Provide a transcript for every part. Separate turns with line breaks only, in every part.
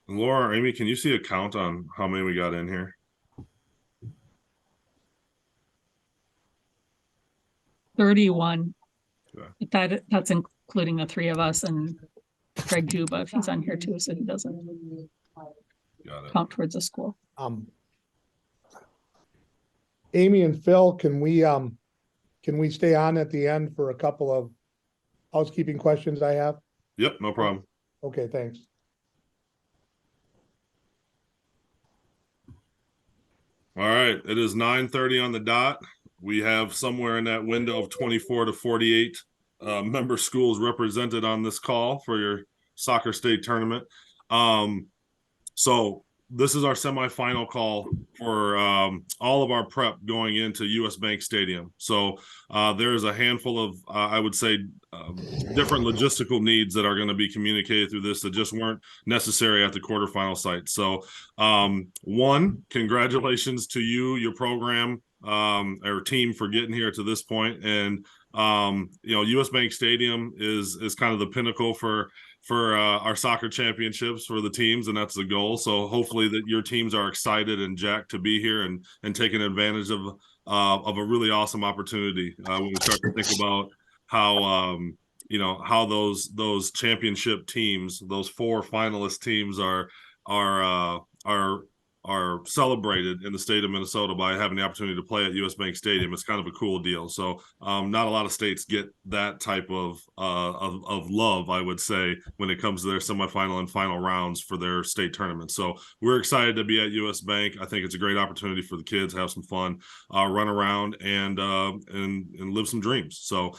Laura or Amy, can you see a count on how many we got in here?
31.
Okay.
That's including the three of us and Greg Juba if he's on here too, so he doesn't
Got it.
count towards the school.
Amy and Phil, can we stay on at the end for a couple of housekeeping questions I have?
Yep, no problem.
Okay, thanks.
All right, it is 9:30 on the dot. We have somewhere in that window of 24 to 48 member schools represented on this call for your soccer state tournament. So this is our semifinal call for all of our prep going into US Bank Stadium. So there's a handful of, I would say, different logistical needs that are going to be communicated through this that just weren't necessary at the quarterfinal site. So one, congratulations to you, your program, or team for getting here to this point. And US Bank Stadium is kind of the pinnacle for our soccer championships for the teams, and that's the goal. So hopefully that your teams are excited and jacked to be here and taking advantage of a really awesome opportunity when we start to think about how how those championship teams, those four finalist teams are celebrated in the state of Minnesota by having the opportunity to play at US Bank Stadium. It's kind of a cool deal. So not a lot of states get that type of love, I would say, when it comes to their semifinal and final rounds for their state tournament. So we're excited to be at US Bank. I think it's a great opportunity for the kids, have some fun, run around and live some dreams. So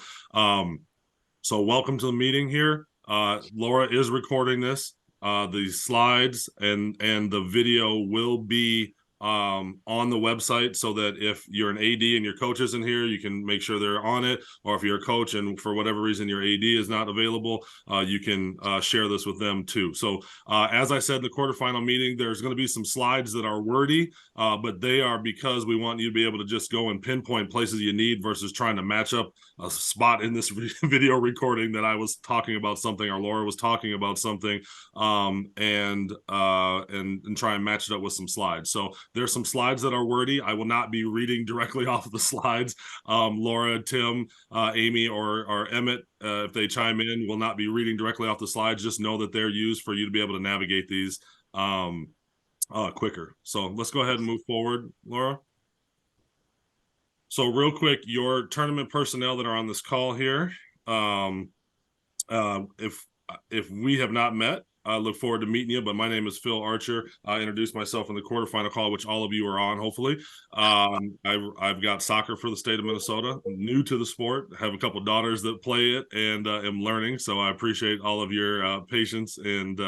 welcome to the meeting here. Laura is recording this. The slides and the video will be on the website, so that if you're an AD and your coach isn't here, you can make sure they're on it. Or if you're a coach and for whatever reason your AD is not available, you can share this with them too. So as I said in the quarterfinal meeting, there's going to be some slides that are wordy, but they are because we want you to be able to just go and pinpoint places you need versus trying to match up a spot in this video recording that I was talking about something or Laura was talking about something, and try and match it up with some slides. So there's some slides that are wordy. I will not be reading directly off of the slides. Laura, Tim, Amy, or Emmett, if they chime in, will not be reading directly off the slides. Just know that they're used for you to be able to navigate these quicker. So let's go ahead and move forward, Laura. So real quick, your tournament personnel that are on this call here, if we have not met, I look forward to meeting you, but my name is Phil Archer. I introduced myself in the quarterfinal call, which all of you are on, hopefully. I've got soccer for the state of Minnesota, I'm new to the sport, have a couple of daughters that play it, and am learning. So I appreciate all of your patience and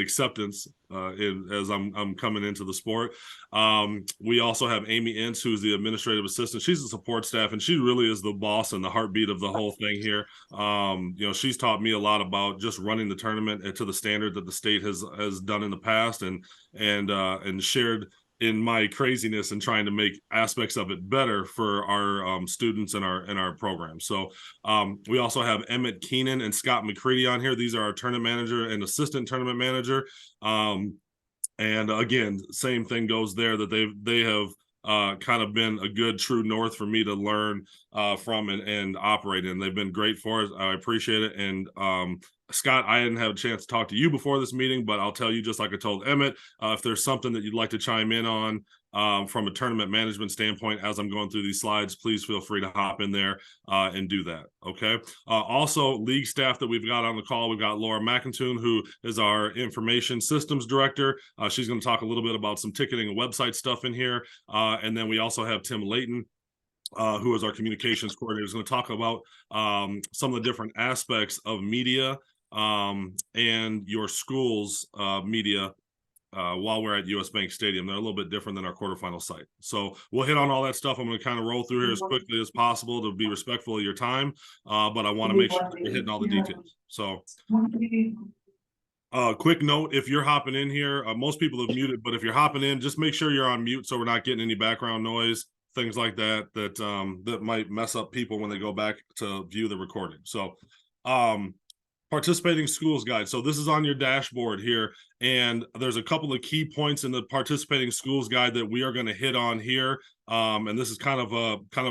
acceptance as I'm coming into the sport. We also have Amy Ince, who's the administrative assistant. She's the support staff, and she really is the boss and the heartbeat of the whole thing here. She's taught me a lot about just running the tournament to the standard that the state has done in the past, and shared in my craziness and trying to make aspects of it better for our students and our program. So we also have Emmett Keenan and Scott McCready on here. These are our tournament manager and assistant tournament manager. And again, same thing goes there, that they have kind of been a good true north for me to learn from and operate in. They've been great for us. I appreciate it. And Scott, I didn't have a chance to talk to you before this meeting, but I'll tell you, just like I told Emmett, if there's something that you'd like to chime in on from a tournament management standpoint as I'm going through these slides, please feel free to hop in there and do that. Okay. Also, league staff that we've got on the call, we've got Laura McIntoon, who is our information systems director. She's going to talk a little bit about some ticketing and website stuff in here. And then we also have Tim Layton, who is our communications coordinator, is going to talk about some of the different aspects of media and your school's media while we're at US Bank Stadium. They're a little bit different than our quarterfinal site. So we'll hit on all that stuff. I'm going to kind of roll through here as quickly as possible to be respectful of your time, but I want to make sure we're hitting all the details. So quick note, if you're hopping in here, most people have muted, but if you're hopping in, just make sure you're on mute so we're not getting any background noise, things like that that might mess up people when they go back to view the recording. So participating schools guide. So this is on your dashboard here, and there's a couple of key points in the participating schools guide that we are going to hit on here. And this is kind of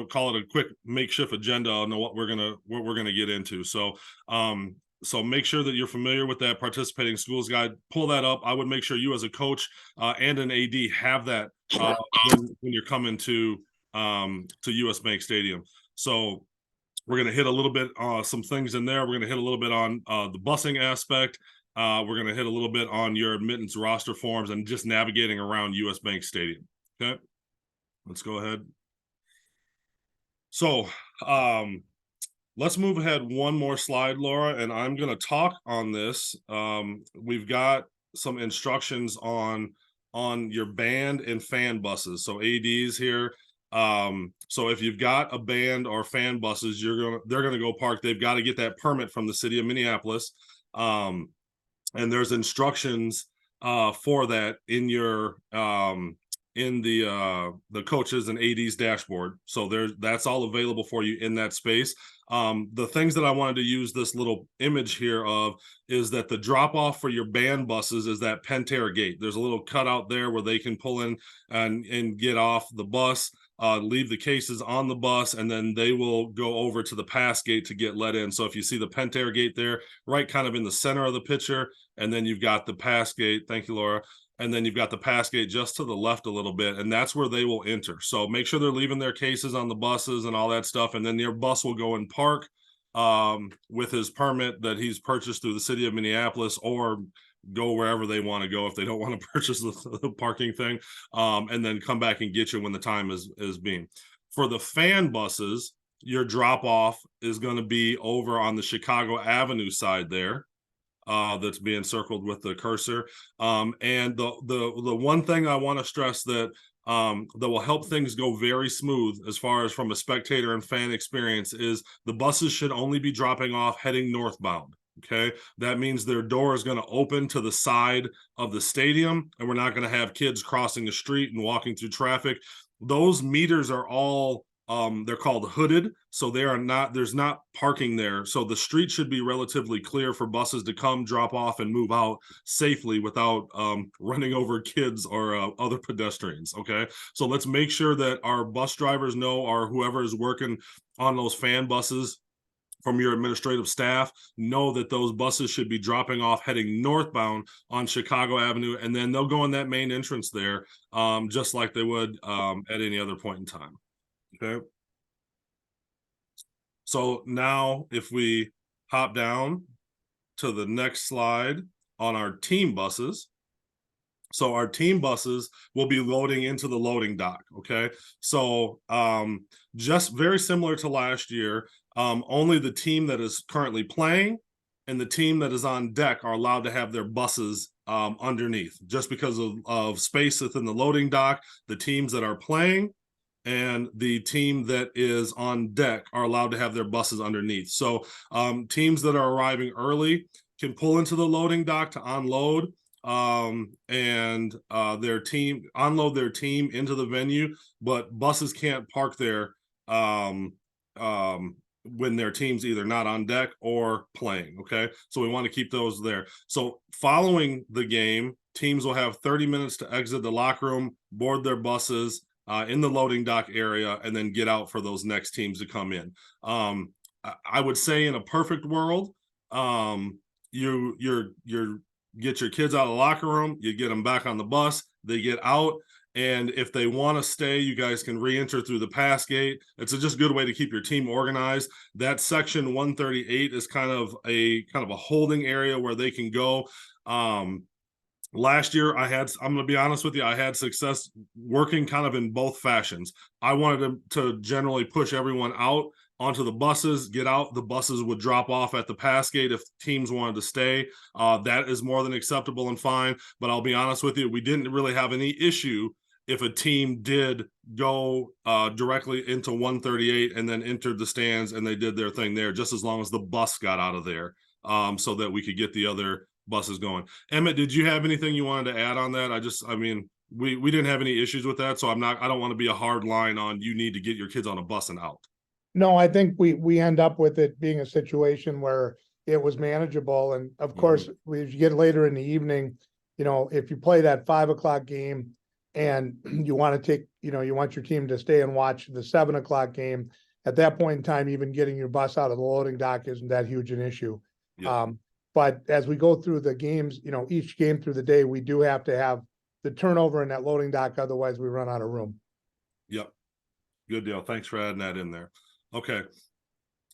call it a quick makeshift agenda on what we're gonna get into. So make sure that you're familiar with that participating schools guide. Pull that up. I would make sure you as a coach and an AD have that when you're coming to US Bank Stadium. So we're going to hit a little bit some things in there. We're going to hit a little bit on the busing aspect. We're going to hit a little bit on your admittance roster forms and just navigating around US Bank Stadium. Okay, let's go ahead. So let's move ahead one more slide, Laura, and I'm going to talk on this. We've got some instructions on your band and fan buses. So ADs here. So if you've got a band or fan buses, they're gonna go park. They've got to get that permit from the city of Minneapolis. And there's instructions for that in your in the coaches and ADs dashboard. So that's all available for you in that space. The things that I wanted to use this little image here of is that the drop off for your band buses is that Pentair gate. There's a little cutout there where they can pull in and get off the bus, leave the cases on the bus, and then they will go over to the pass gate to get let in. So if you see the Pentair gate there, right kind of in the center of the picture, and then you've got the pass gate. Thank you, Laura. And then you've got the pass gate just to the left a little bit, and that's where they will enter. So make sure they're leaving their cases on the buses and all that stuff, and then your bus will go and park with his permit that he's purchased through the city of Minneapolis, or go wherever they want to go if they don't want to purchase the parking thing, and then come back and get you when the time is being. For the fan buses, your drop off is going to be over on the Chicago Avenue side there. That's being circled with the cursor. And the one thing I want to stress that will help things go very smooth as far as from a spectator and fan experience is the buses should only be dropping off heading northbound. Okay, that means their door is going to open to the side of the stadium, and we're not going to have kids crossing the street and walking through traffic. Those meters are all they're called hooded, so there's not parking there. So the street should be relatively clear for buses to come, drop off, and move out safely without running over kids or other pedestrians. Okay, so let's make sure that our bus drivers know, or whoever is working on those fan buses from your administrative staff, know that those buses should be dropping off heading northbound on Chicago Avenue, and then they'll go in that main entrance there, just like they would at any other point in time. Okay. So now if we hop down to the next slide on our team buses. So our team buses will be loading into the loading dock. Okay. So just very similar to last year, only the team that is currently playing and the team that is on deck are allowed to have their buses underneath, just because of space within the loading dock. The teams that are playing and the team that is on deck are allowed to have their buses underneath. So teams that are arriving early can pull into the loading dock to unload and their team unload their team into the venue, but buses can't park there when their team's either not on deck or playing. Okay, so we want to keep those there. So following the game, teams will have 30 minutes to exit the locker room, board their buses in the loading dock area, and then get out for those next teams to come in. I would say in a perfect world, you get your kids out of the locker room, you get them back on the bus, they get out, and if they want to stay, you guys can re-enter through the pass gate. It's just a good way to keep your team organized. That section 138 is kind of a holding area where they can go. Last year, I'm going to be honest with you, I had success working kind of in both fashions. I wanted to generally push everyone out onto the buses, get out. The buses would drop off at the pass gate if teams wanted to stay. That is more than acceptable and fine. But I'll be honest with you, we didn't really have any issue if a team did go directly into 138 and then entered the stands and they did their thing there, just as long as the bus got out of there, so that we could get the other buses going. Emmett, did you have anything you wanted to add on that? We didn't have any issues with that, so I don't want to be a hard line on you need to get your kids on a bus and out.
No, I think we end up with it being a situation where it was manageable. And of course, as you get later in the evening, you know, if you play that 5 o'clock game and you want to take, you know, you want your team to stay and watch the 7 o'clock game, at that point in time, even getting your bus out of the loading dock isn't that huge an issue.
Yeah.
But as we go through the games, you know, each game through the day, we do have to have the turnover in that loading dock. Otherwise, we run out of room.
Yep. Good deal. Thanks for adding that in there. Okay.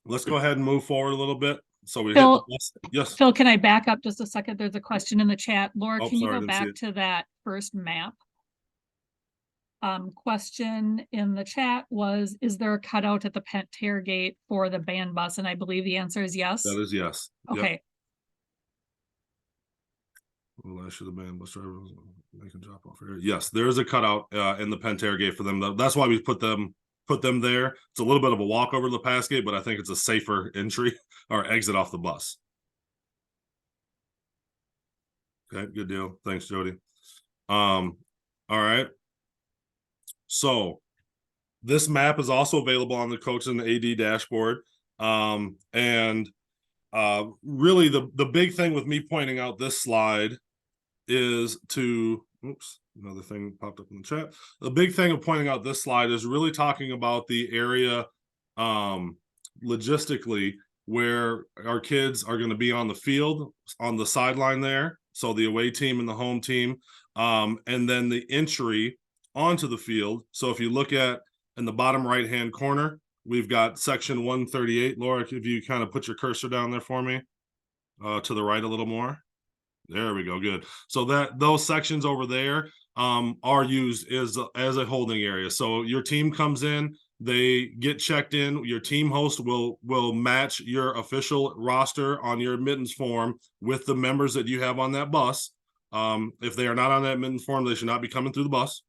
Let's go ahead and move forward a little bit. So we
Phil-
yes.
Phil, can I back up just a second? There's a question in the chat. Laura,
Oh,
can you
sorry, I
go
didn't see
back
it.
to that first map? Question in the chat was, is there a cutout at the Pent tailgate for the band bus? And I believe the answer is yes.
That is yes. Yep.
Okay.
Well, I should have been bus driver making drop off here. Yes, there is a cutout in the Pentair gate for them. That's why we put them there. It's a little bit of a walk over to the pass gate, but I think it's a safer entry or exit off the bus. Okay, good deal. Thanks, Jody. All right. So this map is also available on the coach and the AD dashboard. And really the big thing with me pointing out this slide is to, oops, another thing popped up in the chat. The big thing of pointing out this slide is really talking about the area logistically where our kids are going to be on the field, on the sideline there. So the away team and the home team, and then the entry onto the field. So if you look at in the bottom right-hand corner, we've got section 138. Laura, if you kind of put your cursor down there for me, to the right a little more. There we go. Good. So those sections over there are used as a holding area. So your team comes in, they get checked in. Your team host will match your official roster on your admittance form with the members that you have on that bus. If they are not on that admittance form, they should not be coming through the bus.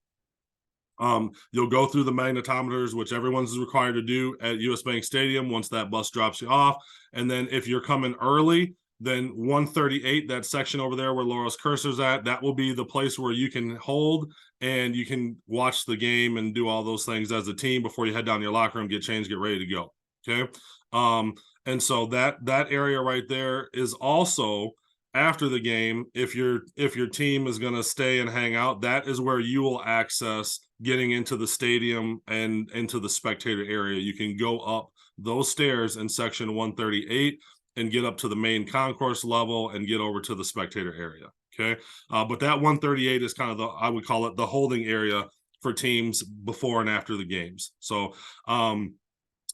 You'll go through the magnetometers, which everyone's required to do at US Bank Stadium once that bus drops you off. And then if you're coming early, then 138, that section over there where Laura's cursor's at, that will be the place where you can hold and you can watch the game and do all those things as a team before you head down to your locker room, get changed, get ready to go. Okay. And so that area right there is also after the game. If your team is going to stay and hang out, that is where you will access getting into the stadium and into the spectator area. You can go up those stairs in section 138 and get up to the main concourse level and get over to the spectator area. Okay. But that 138 is kind of I would call it the holding area for teams before and after the games. So,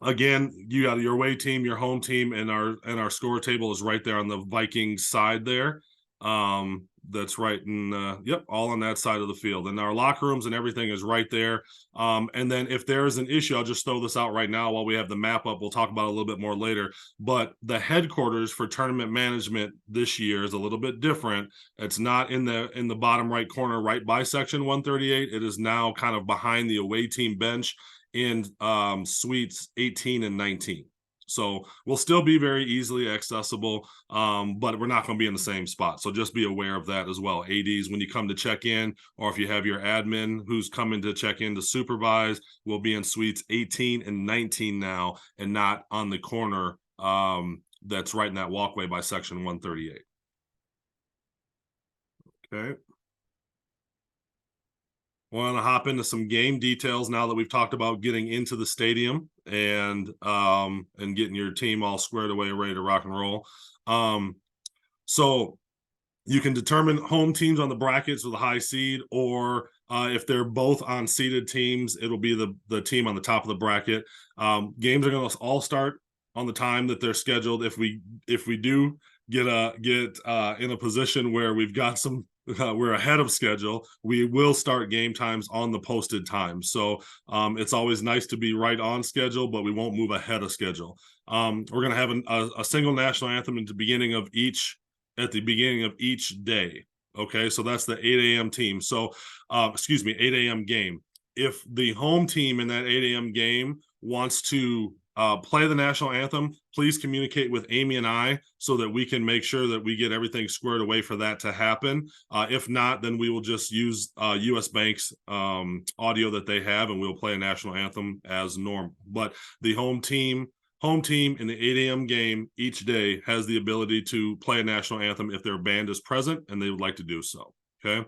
again, you got your away team, your home team, and our score table is right there on the Vikings side there. That's right in all on that side of the field. And our locker rooms and everything is right there. And then if there is an issue, I'll just throw this out right now while we have the map up. We'll talk about it a little bit more later. But the headquarters for tournament management this year is a little bit different. It's not in the bottom right corner, right by section 138. It is now kind of behind the away team bench in suites 18 and 19. So we'll still be very easily accessible, but we're not going to be in the same spot. So just be aware of that as well. ADs, when you come to check in, or if you have your admin who's coming to check in to supervise, we'll be in suites 18 and 19 now, and not on the corner that's right in that walkway by section 138. Okay. Want to hop into some game details now that we've talked about getting into the stadium and getting your team all squared away, ready to rock and roll. So you can determine home teams on the brackets with a high seed, or if they're both on seeded teams, it'll be the team on the top of the bracket. Games are going to all start on the time that they're scheduled. If we do get in a position where we've got some we're ahead of schedule, we will start game times on the posted time. So it's always nice to be right on schedule, but we won't move ahead of schedule. We're going to have a single national anthem at the beginning of each day. Okay, so that's the 8 a.m. team. So 8 a.m. game. If the home team in that 8 a.m. game wants to play the national anthem, please communicate with Amy and I so that we can make sure that we get everything squared away for that to happen. If not, then we will just use US Bank's audio that they have, and we'll play a national anthem as normal. But the home team home team in the 8 a.m. game each day has the ability to play a national anthem if their band is present and they would like to do so. Okay.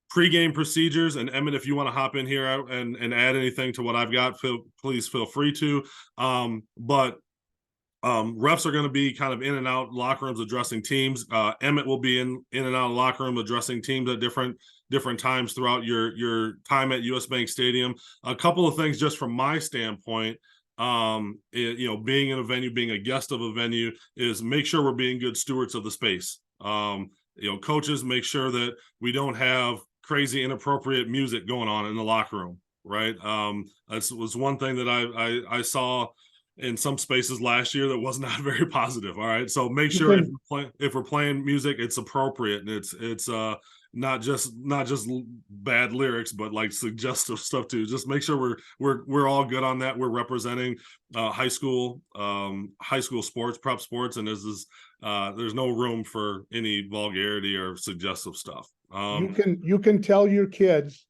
Pre-game procedures, and Emmett, if you want to hop in here and add anything to what I've got, please feel free to. But refs are going to be kind of in and out locker rooms addressing teams. Emmett will be in and out of locker room addressing teams at different times throughout your time at US Bank Stadium. A couple of things just from my standpoint, being in a venue, being a guest of a venue, is make sure we're being good stewards of the space. Coaches, make sure that we don't have crazy inappropriate music going on in the locker room, right? That was one thing that I saw in some spaces last year that was not very positive. All right, so make sure if we're playing music, it's appropriate and it's not just bad lyrics, but like suggestive stuff too. Just make sure we're all good on that. We're representing high school sports, prep sports, and there's no room for any vulgarity or suggestive stuff.
You can tell your kids,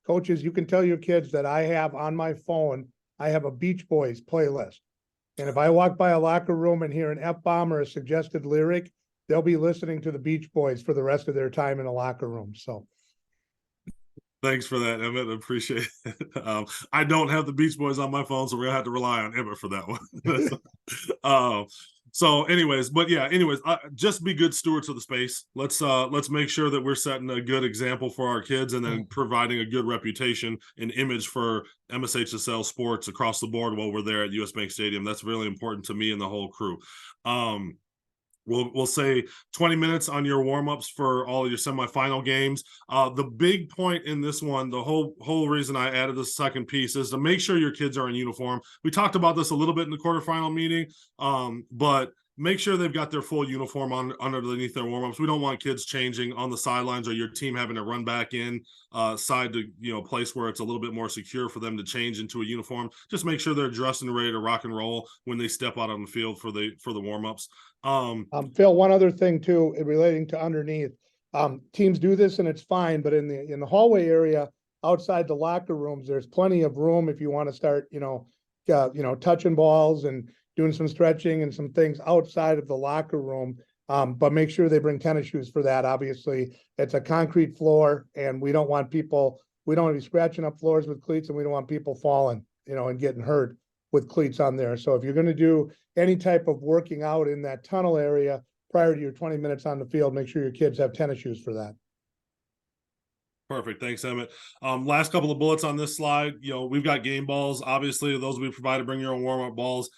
coaches, you can tell your kids that I have on my phone, I have a Beach Boys playlist. And if I walk by a locker room and hear an F-bomb or a suggested lyric, they'll be listening to the Beach Boys for the rest of their time in a locker room. So
thanks for that, Emmett. I appreciate it. I don't have the Beach Boys on my phone, so we're gonna have to rely on Emmett for that one. Just be good stewards of the space. Let's make sure that we're setting a good example for our kids, and then providing a good reputation and image for MSHSL sports across the board while we're there at US Bank Stadium. That's really important to me and the whole crew. We'll say 20 minutes on your warm-ups for all of your semifinal games. The big point in this one, the whole reason I added the second piece, is to make sure your kids are in uniform. We talked about this a little bit in the quarterfinal meeting, but make sure they've got their full uniform on underneath their warm-ups. We don't want kids changing on the sidelines or your team having to run back in side to place where it's a little bit more secure for them to change into a uniform. Just make sure they're dressed and ready to rock and roll when they step out on the field for the warm-ups.
Phil, one other thing too, relating to underneath, teams do this and it's fine, but in the hallway area outside the locker rooms, there's plenty of room if you want to start, touching balls and doing some stretching and some things outside of the locker room. But make sure they bring tennis shoes for that. Obviously, it's a concrete floor, and we don't want to be scratching up floors with cleats, and we don't want people falling, and getting hurt with cleats on there. So if you're going to do any type of working out in that tunnel area prior to your 20 minutes on the field, make sure your kids have tennis shoes for that.
Perfect. Thanks, Emmett. Last couple of bullets on this slide. We've got game balls. Obviously, those we provided. Bring your own warm-up balls.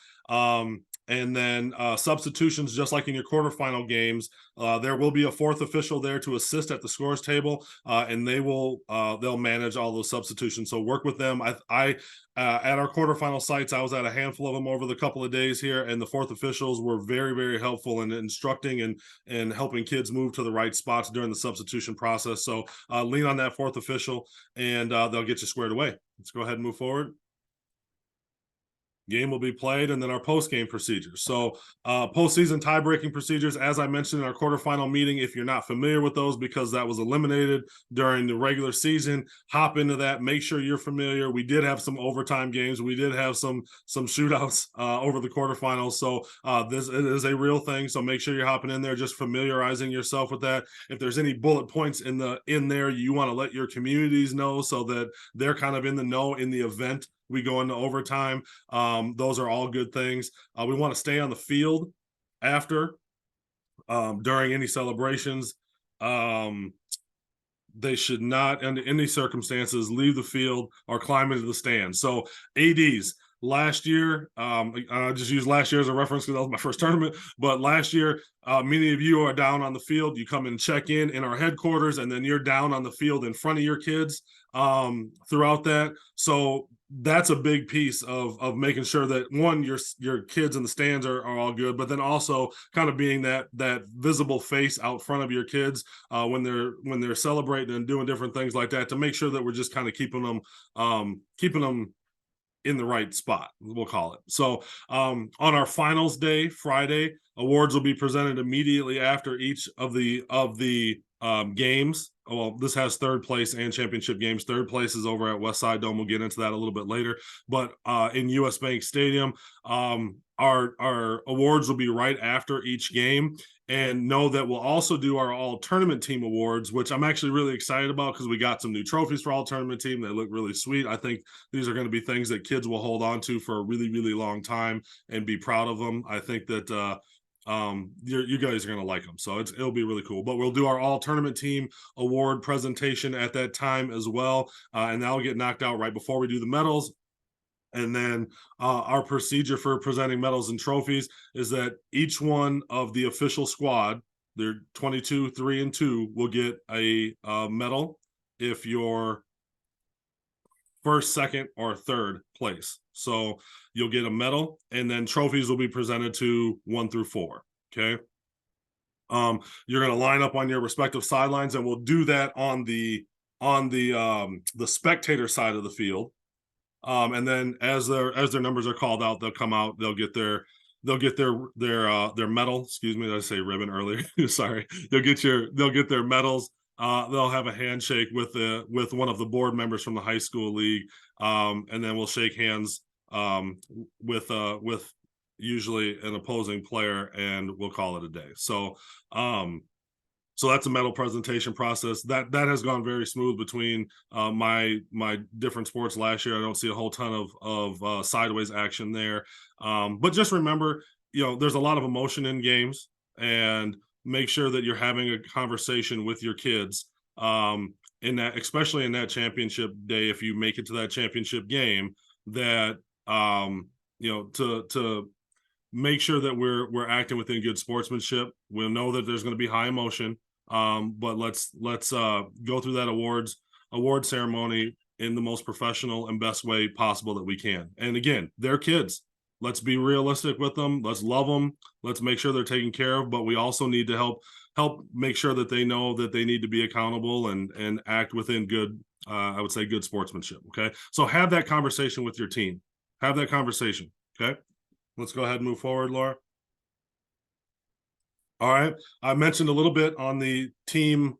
And then substitutions, just like in your quarterfinal games, there will be a fourth official there to assist at the scores table, and they'll manage all those substitutions. So work with them. I at our quarterfinal sites, I was at a handful of them over the couple of days here, and the fourth officials were very, very helpful in instructing and helping kids move to the right spots during the substitution process. So lean on that fourth official, and they'll get you squared away. Let's go ahead and move forward. Game will be played, and then our post-game procedures. So postseason tie-breaking procedures, as I mentioned in our quarterfinal meeting, if you're not familiar with those because that was eliminated during the regular season, hop into that. Make sure you're familiar. We did have some overtime games. We did have some shootouts over the quarterfinals. So it is a real thing. So make sure you're hopping in there, just familiarizing yourself with that. If there's any bullet points in there, you want to let your communities know so that they're kind of in the know in the event we go into overtime. Those are all good things. We want to stay on the field after, during any celebrations. They should not, under any circumstances, leave the field or climb into the stands. So ADs, last year, I just use last year as a reference because that was my first tournament, but last year, many of you are down on the field. You come and check in our headquarters, and then you're down on the field in front of your kids throughout that. So that's a big piece of making sure that, one, your kids in the stands are all good, but then also kind of being that visible face out front of your kids when they're celebrating and doing different things like that, to make sure that we're just kind of keeping them in the right spot, we'll call it. So on our finals day, Friday, awards will be presented immediately after each of the games. Well, this has third place and championship games. Third place is over at Westside Dome. We'll get into that a little bit later. But in US Bank Stadium, our awards will be right after each game. And know that we'll also do our all tournament team awards, which I'm actually really excited about because we got some new trophies for all tournament team. They look really sweet. I think these are going to be things that kids will hold on to for a really, really long time and be proud of them. I think that you guys are going to like them, so it'll be really cool. But we'll do our all tournament team award presentation at that time as well, and that'll get knocked out right before we do the medals. And then our procedure for presenting medals and trophies is that each one of the official squad, they're 22, 3, and 2, will get a medal if you're first, second, or third place. So you'll get a medal, and then trophies will be presented to 1 through 4. Okay. You're going to line up on your respective sidelines, and we'll do that on the spectator side of the field. And then as their numbers are called out, they'll come out. They'll get their medal. Excuse me, did I say ribbon earlier? Sorry. They'll get their medals. They'll have a handshake with one of the board members from the high school league, and then we'll shake hands with usually an opposing player, and we'll call it a day. So that's a medal presentation process that has gone very smooth between my different sports last year. I don't see a whole ton of sideways action there, but just remember, there's a lot of emotion in games, and make sure that you're having a conversation with your kids in that, especially in that championship day, if you make it to that championship game, that to make sure that we're acting within good sportsmanship. We'll know that there's going to be high emotion, but let's go through that award ceremony in the most professional and best way possible that we can. And again, they're kids. Let's be realistic with them. Let's love them. Let's make sure they're taken care of, but we also need to help make sure that they know that they need to be accountable and act within good, I would say, good sportsmanship. Okay. So have that conversation with your team. Have that conversation. Okay. Let's go ahead and move forward, Laura. All right. I mentioned a little bit on the team,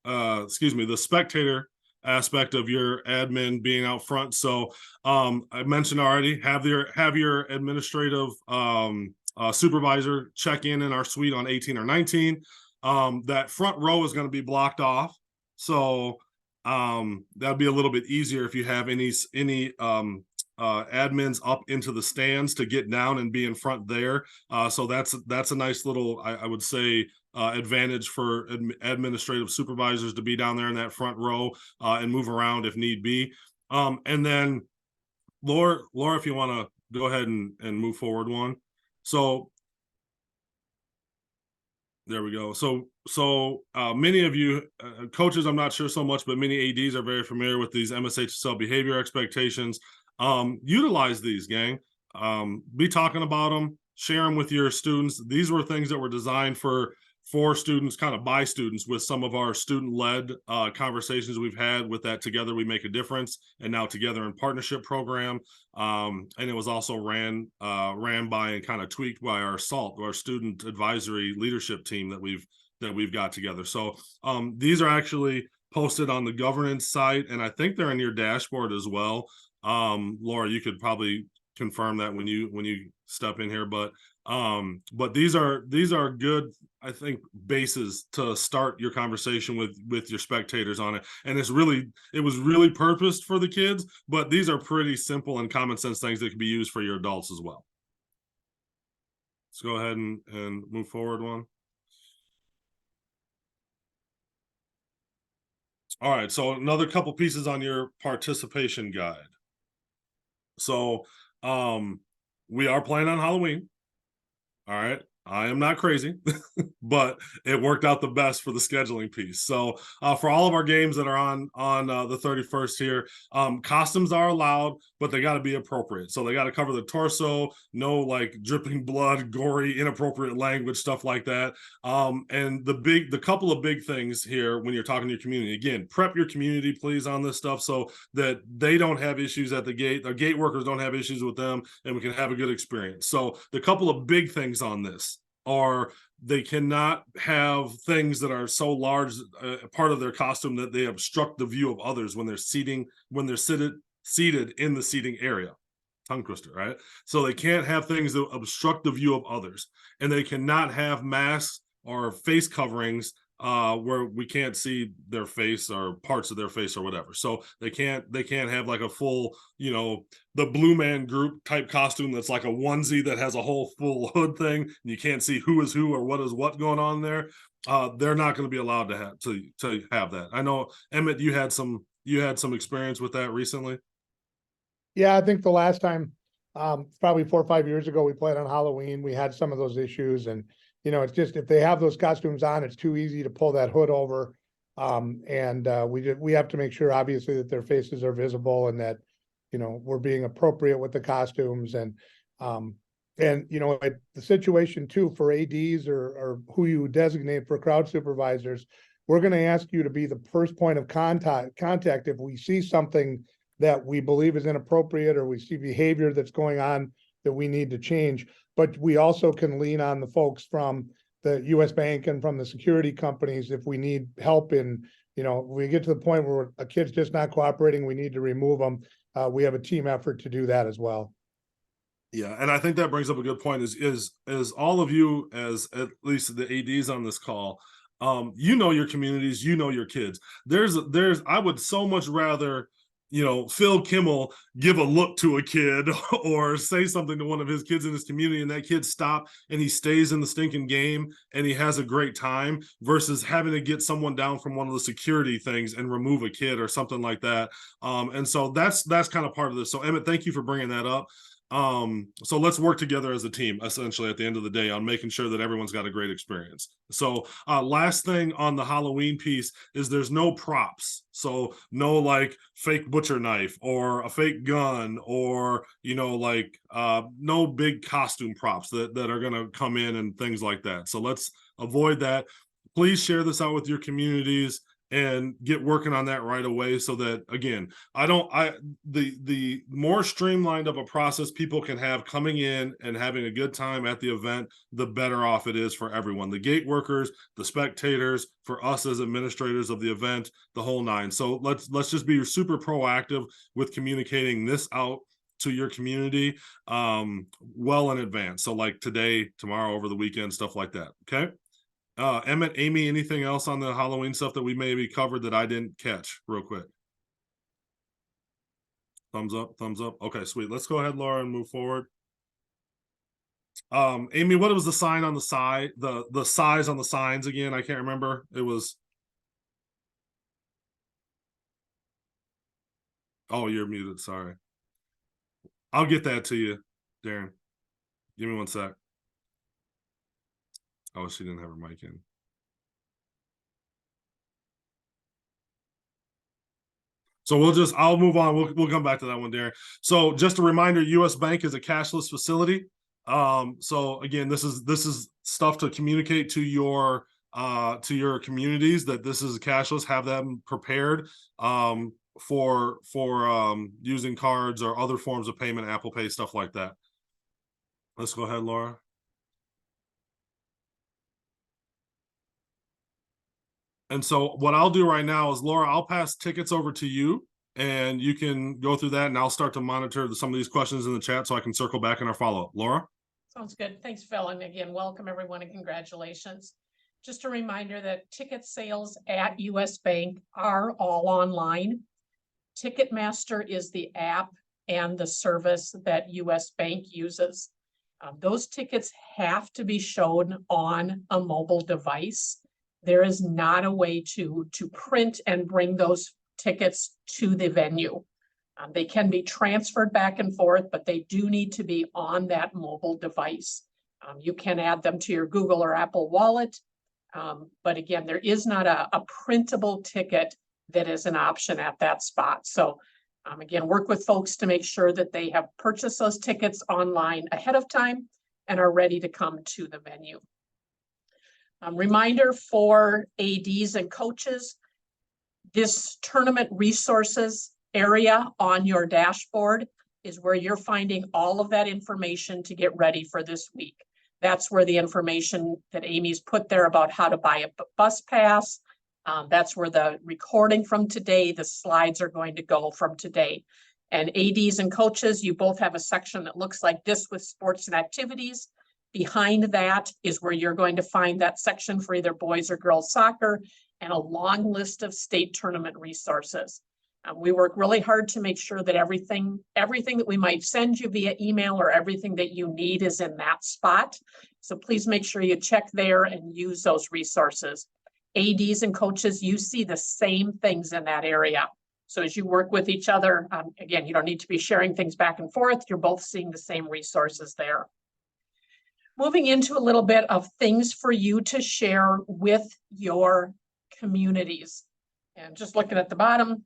the spectator aspect of your admin being out front. So I mentioned already, have your administrative supervisor check in our suite on 18 or 19. That front row is going to be blocked off. So that'll be a little bit easier if you have any admins up into the stands to get down and be in front there. So that's a nice little, I would say, advantage for administrative supervisors to be down there in that front row and move around if need be. And then Laura, if you want to go ahead and move forward one. So there we go. So many of you coaches, I'm not sure so much, but many ADs are very familiar with these MSHSL behavior expectations. Utilize these, gang. Be talking about them, share them with your students. These were things that were designed for students, kind of by students, with some of our student-led conversations we've had with that Together We Make a Difference, and now Together in Partnership program. And it was also ran by and kind of tweaked by our SALT, our student advisory leadership team that we've got together. So these are actually posted on the governance site, and I think they're in your dashboard as well. Laura, you could probably confirm that when you step in here, but these are good, I think, bases to start your conversation with your spectators on it. And it was really purposed for the kids, but these are pretty simple and common sense things that can be used for your adults as well. Let's go ahead and move forward one. All right, so another couple pieces on your participation guide. So we are playing on Halloween. All right. I am not crazy, but it worked out the best for the scheduling piece. So for all of our games that are on the 31st here, costumes are allowed, but they got to be appropriate. So they got to cover the torso, no like dripping blood, gory, inappropriate language, stuff like that. And the couple of big things here when you're talking to your community, again, prep your community, please, on this stuff so that they don't have issues at the gate. Our gate workers don't have issues with them, and we can have a good experience. So the couple of big things on this. or they cannot have things that are so large, part of their costume, that they obstruct the view of others when they're seated in the seating area. Tongue twister, right? So they can't have things that obstruct the view of others, and they cannot have masks or face coverings where we can't see their face or parts of their face or whatever. So they can't have like a full, the Blue Man Group type costume that's like a onesie that has a whole full hood thing, and you can't see who is who or what is what going on there. They're not going to be allowed to have that. I know, Emmett, you had some experience with that recently.
Yeah, I think the last time, probably 4 or 5 years ago, we played on Halloween. We had some of those issues, and it's just, if they have those costumes on, it's too easy to pull that hood over. We have to make sure, obviously, that their faces are visible, and that we're being appropriate with the costumes, and the situation too for ADs or who you designate for crowd supervisors. We're going to ask you to be the first point of contact if we see something that we believe is inappropriate, or we see behavior that's going on that we need to change. But we also can lean on the folks from the US Bank and from the security companies if we need help in, we get to the point where a kid's just not cooperating, we need to remove them. We have a team effort to do that as well.
Yeah, and I think that brings up a good point. Is all of you, as at least the ADs on this call, your communities, your kids. I would so much rather, Phil Kimmel give a look to a kid or say something to one of his kids in his community, and that kid stop and he stays in the stinking game and he has a great time, versus having to get someone down from one of the security things and remove a kid or something like that. And so that's kind of part of this. So Emmett, thank you for bringing that up. So let's work together as a team, essentially, at the end of the day, on making sure that everyone's got a great experience. So last thing on the Halloween piece is there's no props. So no like fake butcher knife or a fake gun, or no big costume props that are going to come in and things like that. So let's avoid that. Please share this out with your communities and get working on that right away, so that, again, the more streamlined of a process people can have coming in and having a good time at the event, the better off it is for everyone, the gate workers, the spectators, for us as administrators of the event, the whole nine. So let's just be super proactive with communicating this out to your community well in advance. So like today, tomorrow, over the weekend, stuff like that. Okay. Emmett, Amy, anything else on the Halloween stuff that we maybe covered that I didn't catch real quick? Thumbs up, thumbs up. Okay, sweet. Let's go ahead, Laura, and move forward. Amy, what was the sign on the side? The size on the signs again? I can't remember. It was. Oh, you're muted. Sorry. I'll get that to you, Darren. Give me one sec. Oh, she didn't have her mic in. So I'll move on. We'll come back to that one, Darren. So just a reminder, US Bank is a cashless facility. So again, this is stuff to communicate to your communities that this is cashless. Have them prepared for using cards or other forms of payment, Apple Pay, stuff like that. Let's go ahead, Laura. And so what I'll do right now is, Laura, I'll pass tickets over to you, and you can go through that, and I'll start to monitor some of these questions in the chat so I can circle back in our follow-up. Laura?
Sounds good. Thanks, Phil. And again, welcome everyone and congratulations. Just a reminder that ticket sales at US Bank are all online. Ticketmaster is the app and the service that US Bank uses. Those tickets have to be shown on a mobile device. There is not a way to print and bring those tickets to the venue. They can be transferred back and forth, but they do need to be on that mobile device. You can add them to your Google or Apple wallet. But again, there is not a printable ticket that is an option at that spot. So again, work with folks to make sure that they have purchased those tickets online ahead of time and are ready to come to the venue. Reminder for ADs and coaches, this tournament resources area on your dashboard is where you're finding all of that information to get ready for this week. That's where the information that Amy's put there about how to buy a bus pass. That's where the recording from today, the slides are going to go from today. And ADs and coaches, you both have a section that looks like this with sports and activities. Behind that is where you're going to find that section for either boys or girls soccer and a long list of state tournament resources. We work really hard to make sure that everything that we might send you via email or everything that you need is in that spot. So please make sure you check there and use those resources. ADs and coaches, you see the same things in that area. So as you work with each other, again, you don't need to be sharing things back and forth. You're both seeing the same resources there. Moving into a little bit of things for you to share with your communities. And just looking at the bottom,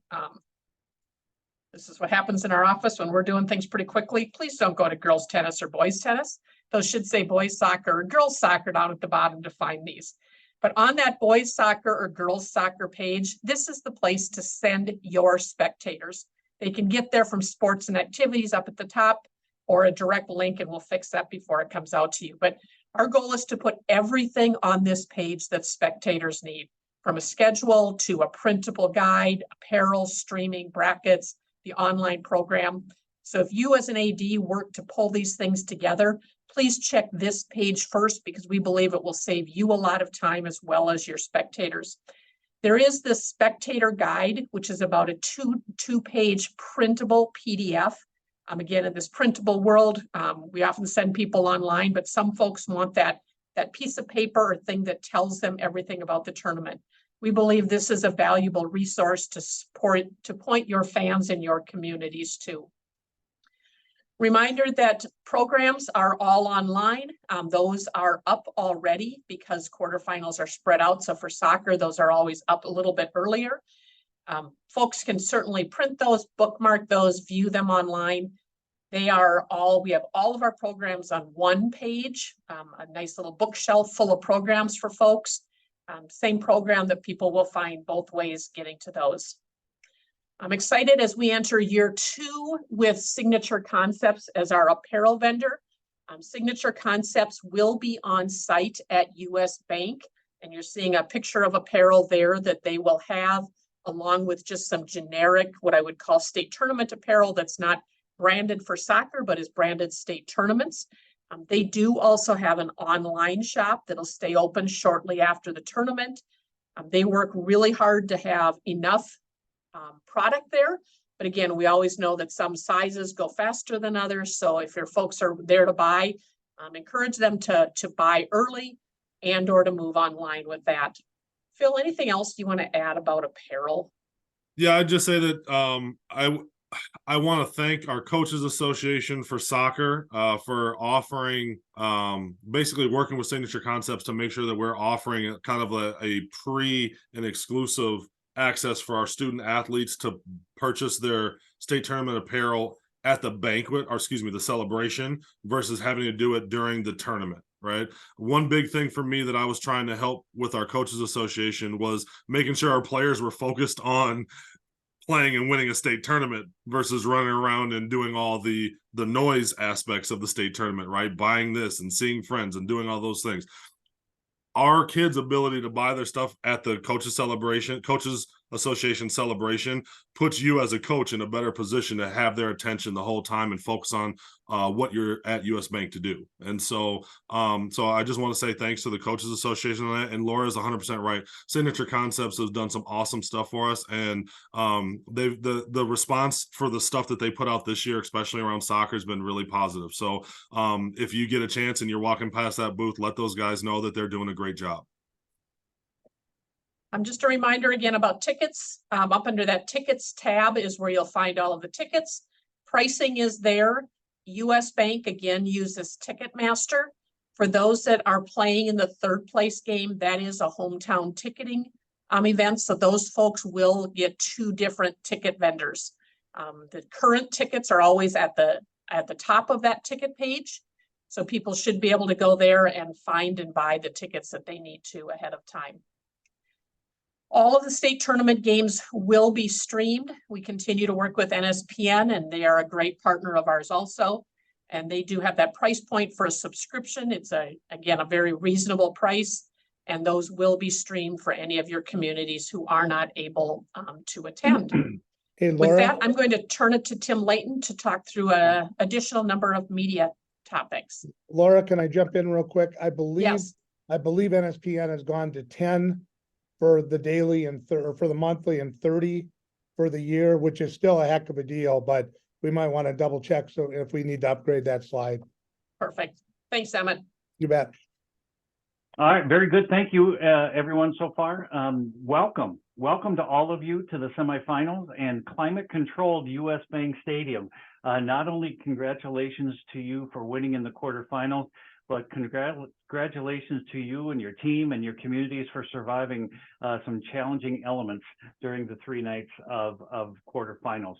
this is what happens in our office when we're doing things pretty quickly. Please don't go to girls tennis or boys tennis. Those should say boys soccer or girls soccer down at the bottom to find these. But on that boys soccer or girls soccer page, this is the place to send your spectators. They can get there from sports and activities up at the top or a direct link, and we'll fix that before it comes out to you. But our goal is to put everything on this page that spectators need, from a schedule to a printable guide, apparel, streaming, brackets, the online program. So if you as an AD work to pull these things together, please check this page first because we believe it will save you a lot of time as well as your spectators. There is this spectator guide, which is about a two-page printable PDF. Again, in this printable world, we often send people online, but some folks want that piece of paper or thing that tells them everything about the tournament. We believe this is a valuable resource to point your fans in your communities to. Reminder that programs are all online. Those are up already because quarterfinals are spread out. So for soccer, those are always up a little bit earlier. Folks can certainly print those, bookmark those, view them online. We have all of our programs on one page, a nice little bookshelf full of programs for folks. Same program that people will find both ways getting to those. I'm excited as we enter year 2 with Signature Concepts as our apparel vendor. Signature Concepts will be on site at US Bank, and you're seeing a picture of apparel there that they will have, along with just some generic, what I would call state tournament apparel that's not branded for soccer, but is branded state tournaments. They do also have an online shop that'll stay open shortly after the tournament. They work really hard to have enough product there. But again, we always know that some sizes go faster than others. So if your folks are there to buy, encourage them to buy early and or to move online with that. Phil, anything else you want to add about apparel?
Yeah, I'd just say that I want to thank our Coaches Association for soccer for offering, basically working with Signature Concepts to make sure that we're offering kind of a pre and exclusive access for our student athletes to purchase their state tournament apparel at the banquet, or excuse me, the celebration, versus having to do it during the tournament. Right. One big thing for me that I was trying to help with our Coaches Association was making sure our players were focused on playing and winning a state tournament versus running around and doing all the noise aspects of the state tournament, right? Buying this and seeing friends and doing all those things. Our kids' ability to buy their stuff at the Coaches Association celebration puts you as a coach in a better position to have their attention the whole time and focus on what you're at US Bank to do. And so I just want to say thanks to the Coaches Association on that. And Laura's 100% right. Signature Concepts has done some awesome stuff for us, and the response for the stuff that they put out this year, especially around soccer, has been really positive. So if you get a chance and you're walking past that booth, let those guys know that they're doing a great job.
Just a reminder again about tickets. Up under that tickets tab is where you'll find all of the tickets. Pricing is there. US Bank again uses Ticketmaster. For those that are playing in the third place game, that is a hometown ticketing event. So those folks will get 2 different ticket vendors. The current tickets are always at the top of that ticket page. So people should be able to go there and find and buy the tickets that they need to ahead of time. All of the state tournament games will be streamed. We continue to work with NSPN, and they are a great partner of ours also. And they do have that price point for a subscription. It's again, a very reasonable price. And those will be streamed for any of your communities who are not able to attend.
Hey,
With
Laura,
that, I'm going to turn it to Tim Layton to talk through a additional number of media topics.
Laura, can I jump in real quick? I believe
Yes,
NSPN has gone to 10 for the daily and or for the monthly and 30 for the year, which is still a heck of a deal, but we might want to double check. So if we need to upgrade that slide,
perfect. Thanks, Emmett.
you bet.
All right, very good. Thank you, everyone so far. Welcome. Welcome to all of you to the semifinals and climate-controlled US Bank Stadium. Not only congratulations to you for winning in the quarterfinals, but congratulations to you and your team and your communities for surviving some challenging elements during the 3 nights of quarterfinals.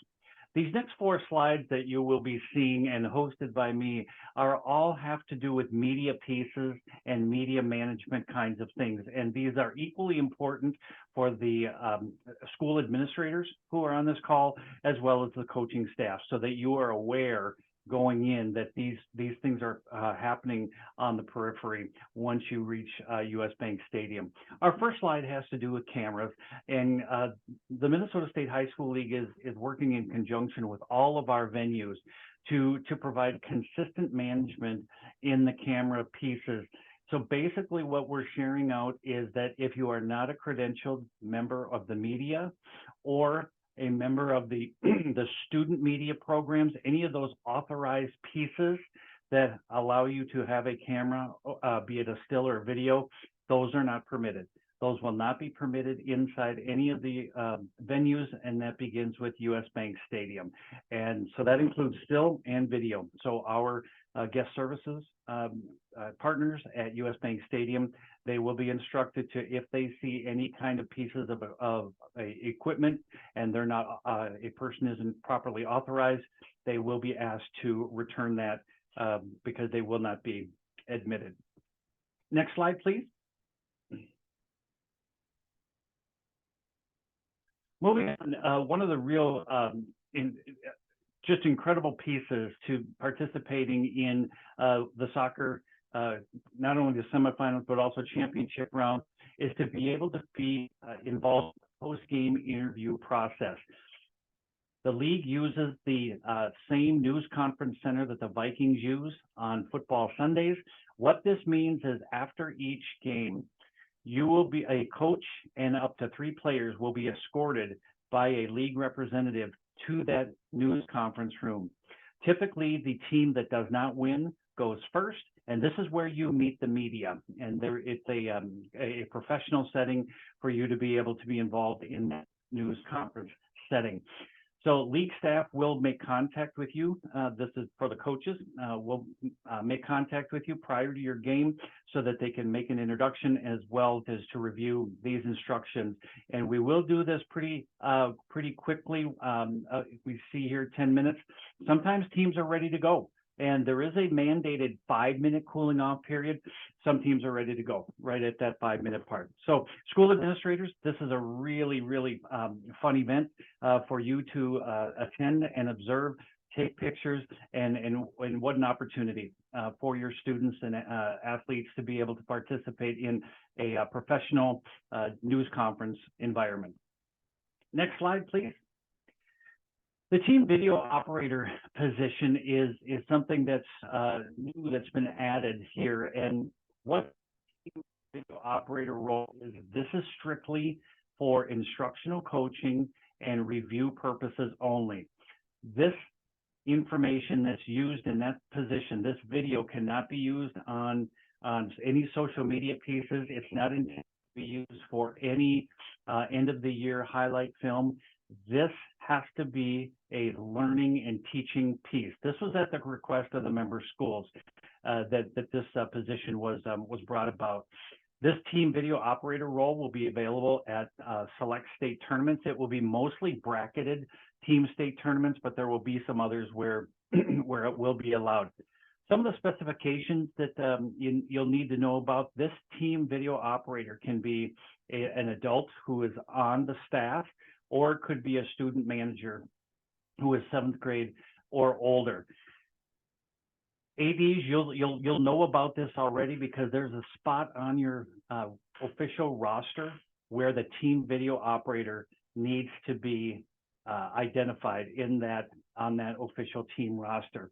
These next 4 slides that you will be seeing and hosted by me are all have to do with media pieces and media management kinds of things. And these are equally important for the school administrators who are on this call, as well as the coaching staff, so that you are aware going in that these things are happening on the periphery once you reach US Bank Stadium. Our first slide has to do with cameras, and the Minnesota State High School League is working in conjunction with all of our venues to provide consistent management in the camera pieces. So basically what we're sharing out is that if you are not a credentialed member of the media or a member of the the student media programs, any of those authorized pieces that allow you to have a camera, be it a still or video, those are not permitted. Those will not be permitted inside any of the venues, and that begins with US Bank Stadium. And so that includes still and video. So our guest services partners at US Bank Stadium, they will be instructed to, if they see any kind of pieces of equipment and they're not, a person isn't properly authorized, they will be asked to return that because they will not be admitted. Next slide, please. Moving on, one of the real just incredible pieces to participating in the soccer, not only the semifinals, but also championship round, is to be able to be involved in the post-game interview process. The league uses the same news conference center that the Vikings use on football Sundays. What this means is after each game, you will be a coach and up to 3 players will be escorted by a league representative to that news conference room. Typically, the team that does not win goes first, and this is where you meet the media. And it's a professional setting for you to be able to be involved in that news conference setting. So league staff will make contact with you. This is for the coaches. Will make contact with you prior to your game so that they can make an introduction as well as to review these instructions. And we will do this pretty quickly. We see here 10 minutes. Sometimes teams are ready to go. And there is a mandated 5-minute cooling off period. Some teams are ready to go right at that 5-minute part. So school administrators, this is a really, really fun event for you to attend and observe, take pictures, and what an opportunity for your students and athletes to be able to participate in a professional news conference environment. Next slide, please. The team video operator position is something that's new, that's been added here. And what video operator role is, this is strictly for instructional coaching and review purposes only. This information that's used in that position, this video cannot be used on any social media pieces. It's not intended to be used for any end of the year highlight film. This has to be a learning and teaching piece. This was at the request of the member schools that this position was brought about. This team video operator role will be available at select state tournaments. It will be mostly bracketed team state tournaments, but there will be some others where where it will be allowed. Some of the specifications that you'll need to know about: this team video operator can be an adult who is on the staff, or it could be a student manager who is 7th grade or older. ADs, you'll know about this already because there's a spot on your official roster where the team video operator needs to be identified on that official team roster.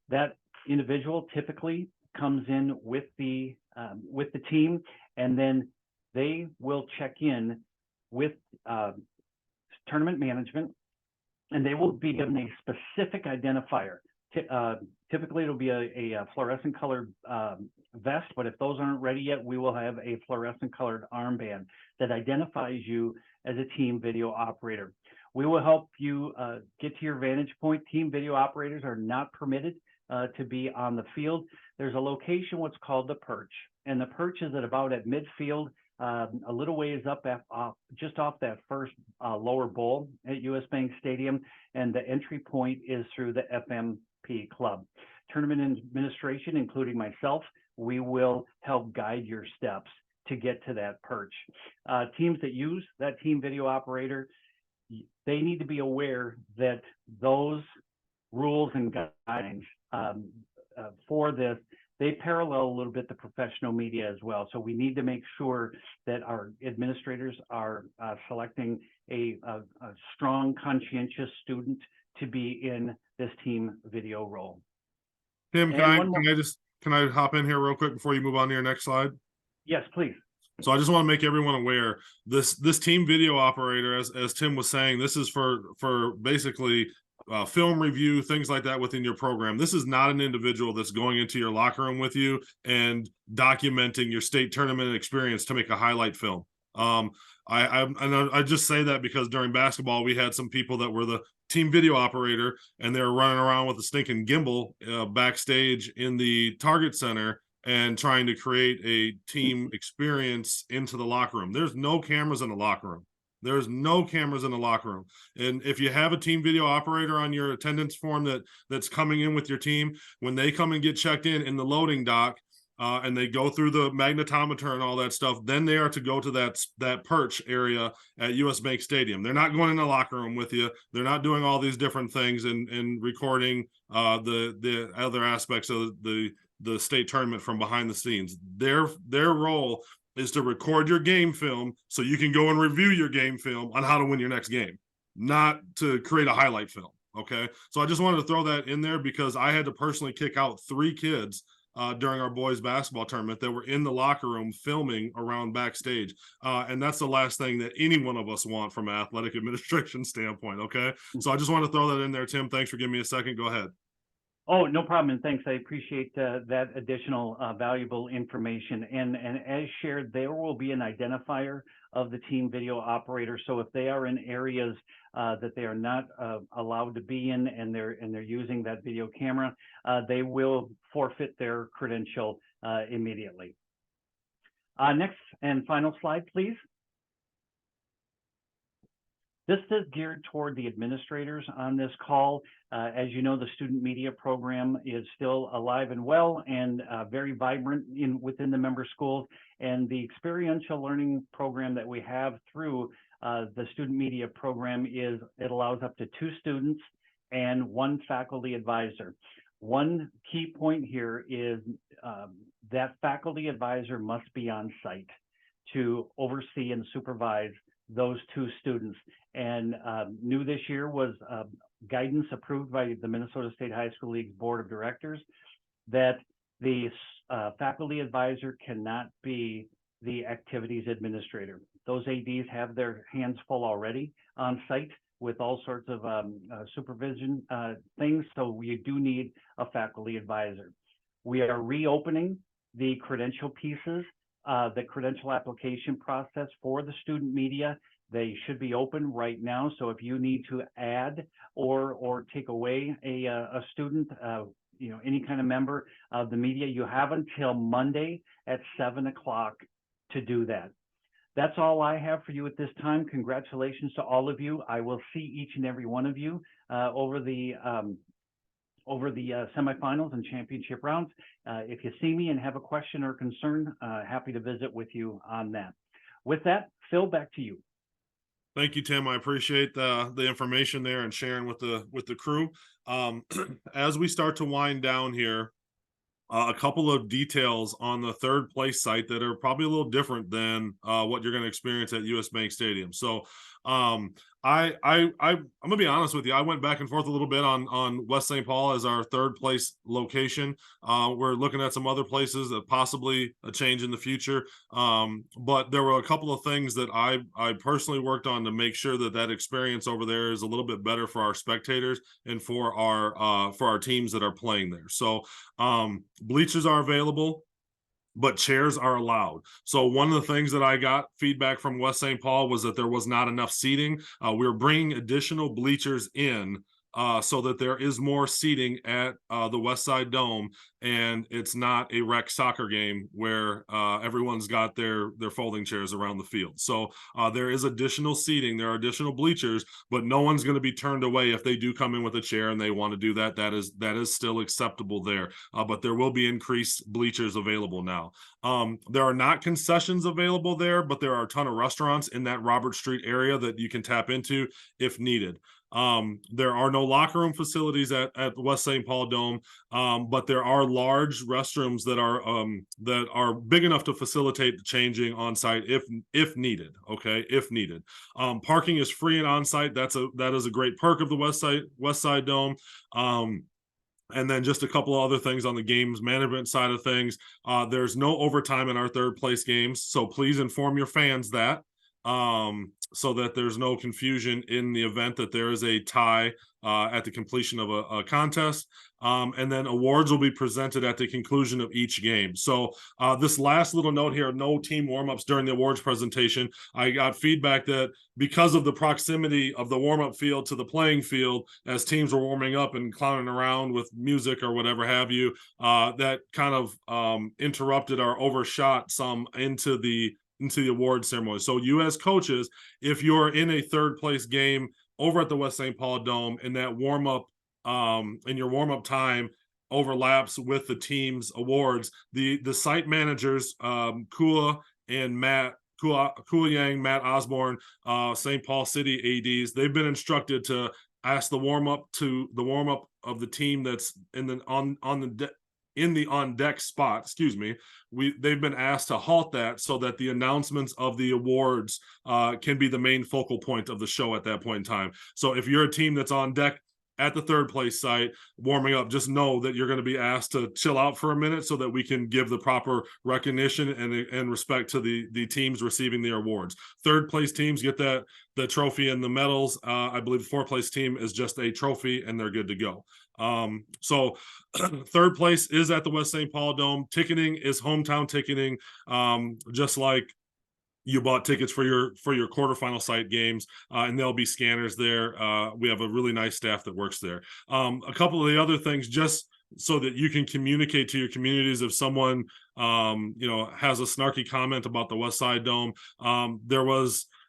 That individual typically comes in with the team, and then they will check in with tournament management, and they will be given a specific identifier. Typically, it'll be a fluorescent colored vest, but if those aren't ready yet, we will have a fluorescent colored armband that identifies you as a team video operator. We will help you get to your vantage point. Team video operators are not permitted to be on the field. There's a location, what's called the perch, and the perch is at midfield, a little ways up just off that first lower bowl at US Bank Stadium, and the entry point is through the FMP Club. Tournament administration, including myself, we will help guide your steps to get to that perch. Teams that use that team video operator, they need to be aware that those rules and guidelines for this, they parallel a little bit the professional media as well. So we need to make sure that our administrators are selecting a strong, conscientious student to be in this team video role.
Tim, can I hop in here real quick before you move on to your next slide?
Yes, please.
So I just want to make everyone aware, this team video operator, as Tim was saying, this is for basically film review, things like that within your program. This is not an individual that's going into your locker room with you and documenting your state tournament experience to make a highlight film. I just say that because during basketball, we had some people that were the team video operator and they were running around with a stinking gimbal backstage in the Target Center and trying to create a team experience into the locker room. There's no cameras in the locker room. There's no cameras in the locker room. And if you have a team video operator on your attendance form that's coming in with your team, when they come and get checked in the loading dock, and they go through the magnetometer and all that stuff, then they are to go to that perch area at US Bank Stadium. They're not going in the locker room with you. They're not doing all these different things and recording the other aspects of the state tournament from behind the scenes. Their role is to record your game film so you can go and review your game film on how to win your next game, not to create a highlight film. Okay. So I just wanted to throw that in there because I had to personally kick out 3 kids during our boys basketball tournament that were in the locker room filming around backstage. And that's the last thing that any one of us want from an athletic administration standpoint. Okay. So I just want to throw that in there, Tim. Thanks for giving me a second. Go ahead.
Oh, no problem, and thanks. I appreciate that additional valuable information. And as shared, there will be an identifier of the team video operator. So if they are in areas that they are not allowed to be in, and they're using that video camera, they will forfeit their credential immediately. Next and final slide, please. This is geared toward the administrators on this call. As you know, the student media program is still alive and well and very vibrant within the member schools. And the experiential learning program that we have through the student media program it allows up to 2 students and 1 faculty advisor. One key point here is that faculty advisor must be on site to oversee and supervise those 2 students. And new this year was guidance approved by the Minnesota State High School League's Board of Directors that the faculty advisor cannot be the activities administrator. Those ADs have their hands full already on site with all sorts of supervision things, so you do need a faculty advisor. We are reopening the credential pieces, the credential application process for the student media. They should be open right now. So if you need to add or take away a student, any kind of member of the media, you have until Monday at 7 o'clock to do that. That's all I have for you at this time. Congratulations to all of you. I will see each and every one of you over the semifinals and championship rounds. If you see me and have a question or concern, happy to visit with you on that. With that, Phil, back to you.
Thank you, Tim. I appreciate the information there and sharing with the crew. As we start to wind down here, a couple of details on the third place site that are probably a little different than what you're going to experience at US Bank Stadium. So I'm gonna be honest with you. I went back and forth a little bit on West St. Paul as our third place location. We're looking at some other places that possibly a change in the future. But there were a couple of things that I personally worked on to make sure that that experience over there is a little bit better for our spectators and for our teams that are playing there. So bleachers are available, but chairs are allowed. So one of the things that I got feedback from West St. Paul was that there was not enough seating. We're bringing additional bleachers in so that there is more seating at the West Side Dome, and it's not a rec soccer game where everyone's got their folding chairs around the field. So there is additional seating, there are additional bleachers, but no one's going to be turned away if they do come in with a chair and they want to do that. That is still acceptable there. But there will be increased bleachers available now. There are not concessions available there, but there are a ton of restaurants in that Robert Street area that you can tap into if needed. There are no locker room facilities at the West St. Paul Dome, but there are large restrooms that are big enough to facilitate the changing on site if needed. Okay, if needed. Parking is free and on site. That is a great perk of the West Side Dome. And then just a couple of other things on the games management side of things. There's no overtime in our third place games, so please inform your fans that. So that there's no confusion in the event that there is a tie at the completion of a contest. And then awards will be presented at the conclusion of each game. So this last little note here, no team warm-ups during the awards presentation. I got feedback that because of the proximity of the warm-up field to the playing field, as teams were warming up and clowning around with music or whatever have you, that kind of interrupted or overshot some into the award ceremony. So you as coaches, if you're in a third place game over at the West St. Paul Dome and that warm up and your warm up time overlaps with the team's awards, the site managers, Kua and Kua Yang, Matt Osborne, St. Paul City ADs, they've been instructed to ask the warm up of the team that's in the on deck spot, they've been asked to halt that so that the announcements of the awards can be the main focal point of the show at that point in time. So if you're a team that's on deck at the third place site warming up, just know that you're going to be asked to chill out for a minute so that we can give the proper recognition and respect to the teams receiving the awards. Third place teams get the trophy and the medals. I believe the fourth place team is just a trophy and they're good to go. So third place is at the West St. Paul Dome. Ticketing is hometown ticketing, just like you bought tickets for your quarterfinal site games, and there'll be scanners there. We have a really nice staff that works there. A couple of the other things, just so that you can communicate to your communities if someone has a snarky comment about the West Side Dome.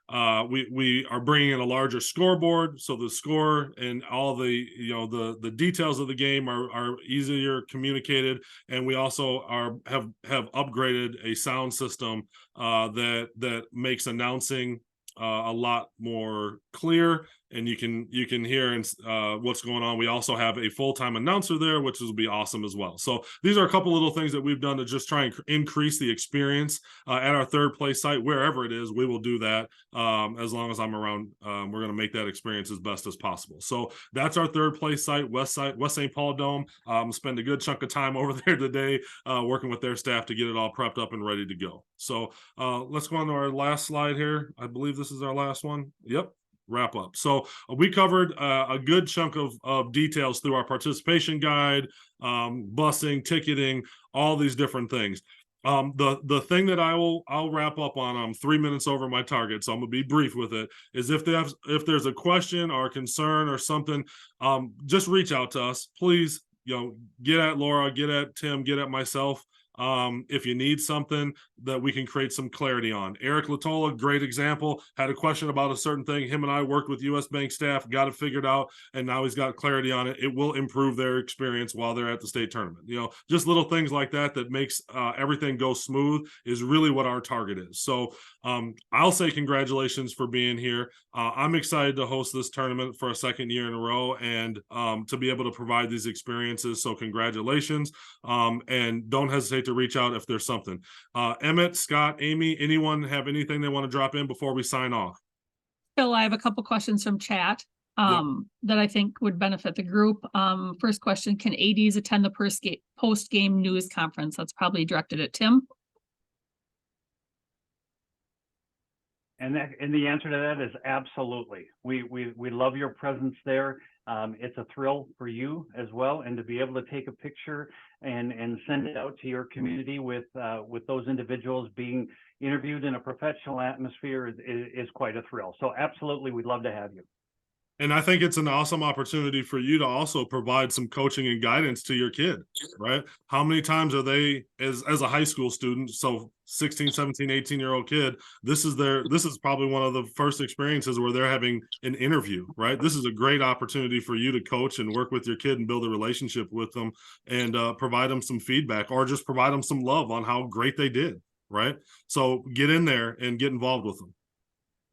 We are bringing in a larger scoreboard, so the score and all the details of the game are easier communicated, and we also have upgraded a sound system that makes announcing a lot more clear, and you can hear what's going on. We also have a full-time announcer there, which will be awesome as well. So these are a couple little things that we've done to just try and increase the experience at our third place site. Wherever it is, we will do that. As long as I'm around, we're going to make that experience as best as possible. So that's our third place site, West St. Paul Dome. Spend a good chunk of time over there today working with their staff to get it all prepped up and ready to go. So let's go on to our last slide here. I believe this is our last one. Yep. Wrap up. So we covered a good chunk of details through our participation guide, busing, ticketing, all these different things. The thing that I'll wrap up on, I'm 3 minutes over my target, so I'm gonna be brief with it, is if there's a question or a concern or something, just reach out to us, please. Get at Laura, get at Tim, get at myself. if you need something that we can create some clarity on. Eric Latola, great example, had a question about a certain thing. Him and I worked with US Bank staff, got it figured out, and now he's got clarity on it. It will improve their experience while they're at the state tournament. You know, just little things like that that makes everything go smooth is really what our target is. So I'll say congratulations for being here. I'm excited to host this tournament for a second year in a row and to be able to provide these experiences. So congratulations, and don't hesitate to reach out if there's something. Emmett, Scott, Amy, anyone have anything they want to drop in before we sign off?
Phil, I have a couple questions from chat that I think would benefit the group. First question, can ADs attend the post-game news conference? That's probably directed at Tim.
And the answer to that is absolutely. We love your presence there. It's a thrill for you as well, and to be able to take a picture and send it out to your community with those individuals being interviewed in a professional atmosphere is quite a thrill. So absolutely, we'd love to have you.
And I think it's an awesome opportunity for you to also provide some coaching and guidance to your kid, right? How many times are they, as a high school student, so 16, 17, 18-year-old kid, this is probably one of the first experiences where they're having an interview, right? This is a great opportunity for you to coach and work with your kid and build a relationship with them and provide them some feedback or just provide them some love on how great they did, right? So get in there and get involved with them.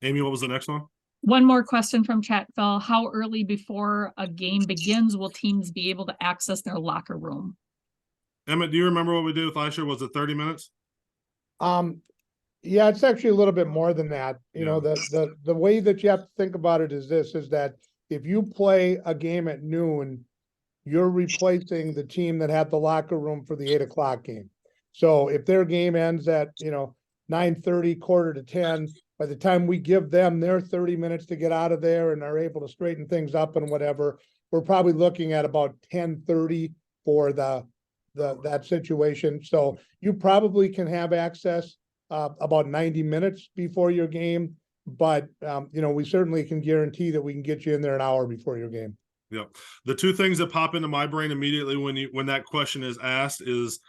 Amy, what was the next one?
One more question from chat, Phil. How early before a game begins will teams be able to access their locker room?
Emmett, do you remember what we did with Aisha? Was it 30 minutes?
Yeah, it's actually a little bit more than that. You know, the way that you have to think about it is this, is that if you play a game at noon, you're replacing the team that had the locker room for the 8 o'clock game. So if their game ends at, 9:30, quarter to 10, by the time we give them their 30 minutes to get out of there and are able to straighten things up and whatever, we're probably looking at about 10:30 for that situation. So you probably can have access about 90 minutes before your game, but we certainly can guarantee that we can get you in there an hour before your game.
Yep. The two things that pop into my brain immediately when that question is asked is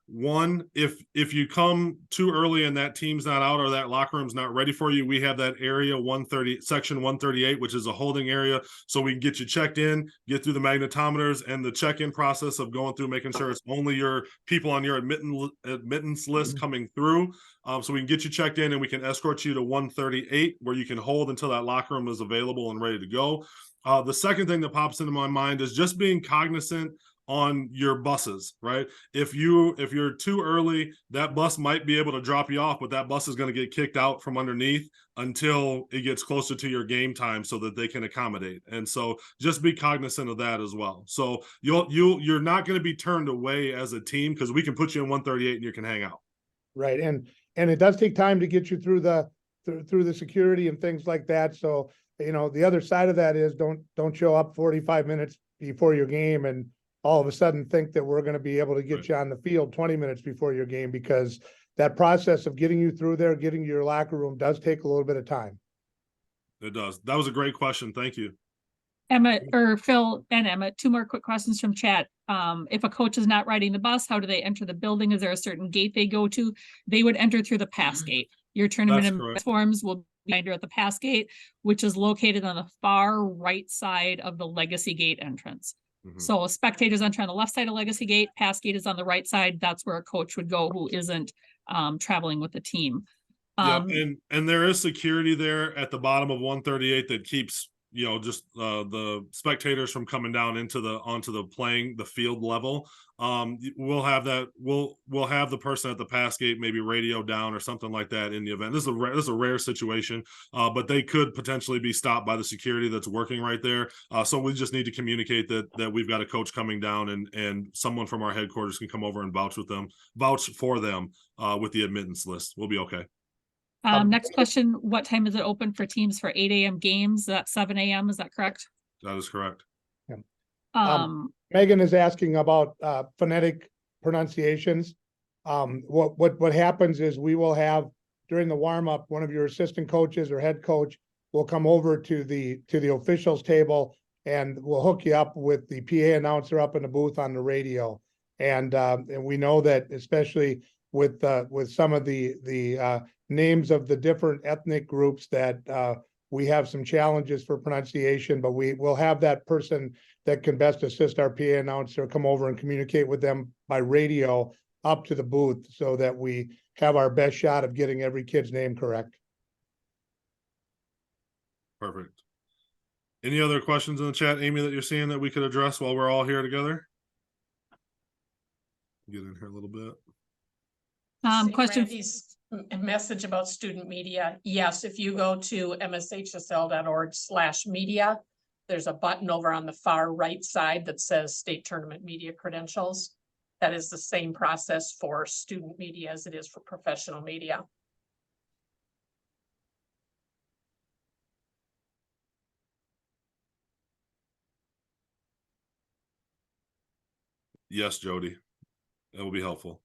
one, if you come too early and that team's not out or that locker room's not ready for you, we have that area 130, section 138, which is a holding area, so we can get you checked in, get through the magnetometers and the check-in process of going through, making sure it's only your people on your admittance list coming through. So we can get you checked in and we can escort you to 138 where you can hold until that locker room is available and ready to go. The second thing that pops into my mind is just being cognizant on your buses, right? If you're too early, that bus might be able to drop you off, but that bus is going to get kicked out from underneath until it gets closer to your game time so that they can accommodate. And so just be cognizant of that as well. So you're not going to be turned away as a team because we can put you in 138 and you can hang out.
Right. And it does take time to get you through the security and things like that. So, the other side of that is don't show up 45 minutes before your game and all of a sudden think that we're going to be able to get you on the field 20 minutes before your game, because that process of getting you through there, getting your locker room does take a little bit of time.
It does. That was a great question. Thank you.
Emmett, or Phil and Emmett, two more quick questions from chat. If a coach is not riding the bus, how do they enter the building? Is there a certain gate they go to? They would enter through the pass gate. Your tournament and forms will be entered at the pass gate, which is located on the far right side of the Legacy Gate entrance. So spectators enter on the left side of Legacy Gate, pass gate is on the right side. That's where a coach would go who isn't traveling with the team.
Yeah, and there is security there at the bottom of 138 that keeps just the spectators from coming down onto the field level. We'll have that. We'll have the person at the pass gate maybe radio down or something like that in the event. This is a rare situation, but they could potentially be stopped by the security that's working right there. So we just need to communicate that we've got a coach coming down and someone from our headquarters can come over and vouch for them with the admittance list. We'll be okay.
Next question, what time is it open for teams for 8 a.m. games? That's 7 a.m. Is that correct?
That is correct.
Yeah. Megan is asking about phonetic pronunciations. What happens is we will have during the warm-up, one of your assistant coaches or head coach will come over to the officials table and we'll hook you up with the PA announcer up in the booth on the radio. And we know that especially with some of the names of the different ethnic groups that we have some challenges for pronunciation, but we will have that person that can best assist our PA announcer come over and communicate with them by radio up to the booth so that we have our best shot of getting every kid's name correct.
Perfect. Any other questions in the chat, Amy, that you're seeing that we could address while we're all here together? Get in here a little bit.
See
Question.
Randy's message about student media. Yes, if you go to mshsl.org/media, there's a button over on the far right side that says state tournament media credentials. That is the same process for student media as it is for professional media.
Yes, Jody. That will be helpful.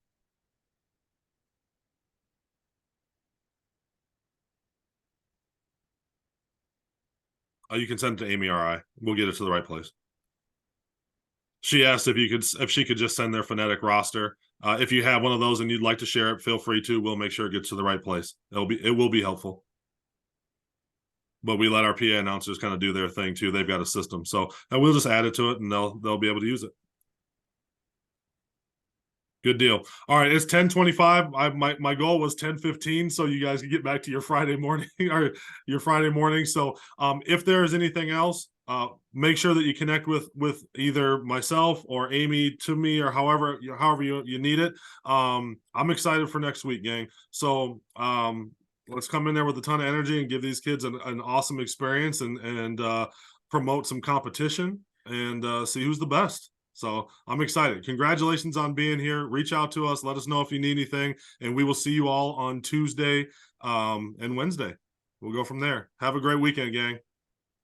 You can send it to Amy or I. We'll get it to the right place. She asked if she could just send their phonetic roster. If you have one of those and you'd like to share it, feel free to. We'll make sure it gets to the right place. It will be helpful. But we let our PA announcers kind of do their thing too. They've got a system, so and we'll just add it to it, and they'll be able to use it. Good deal. All right, it's 10:25. My goal was 10:15, so you guys can get back to your Friday morning or your Friday morning. So if there is anything else, make sure that you connect with either myself or Amy to me or however you need it. I'm excited for next week, gang. So let's come in there with a ton of energy and give these kids an awesome experience and promote some competition and see who's the best. So I'm excited. Congratulations on being here. Reach out to us. Let us know if you need anything. And we will see you all on Tuesday and Wednesday. We'll go from there. Have a great weekend, gang.